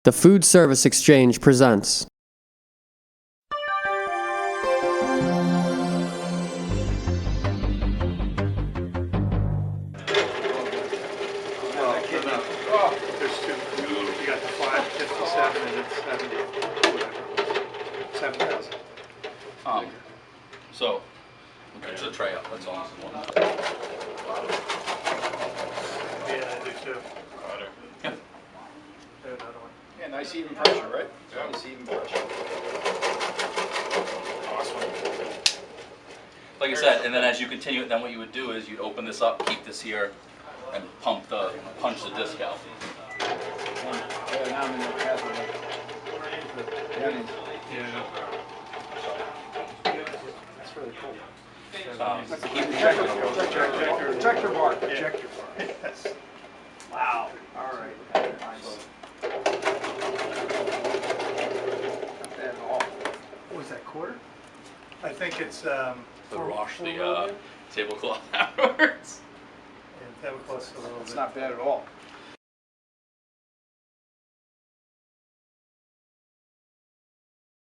The Food Service Exchange presents. Oh, there's two. You got the 557 and it's 70, whatever. 7,000. So, there's a tray up, that's all. Yeah, I do too. Yeah. There's another one. Yeah, nice even pressure, right? Nice even pressure. Awesome. Like I said, and then as you continue, then what you would do is you'd open this up, keep this here, and punch the disc out. Yeah, now I'm in the pathway. Yeah. That's really cool. That's Keep the ejector bar. Ejector bar. Yes. Wow. All right. Nice. Not bad at all. What was that, quarter? I think it's wash the millimeter? tablecloth afterwards. Yeah, tablecloth's a little It's bit. not bad at all.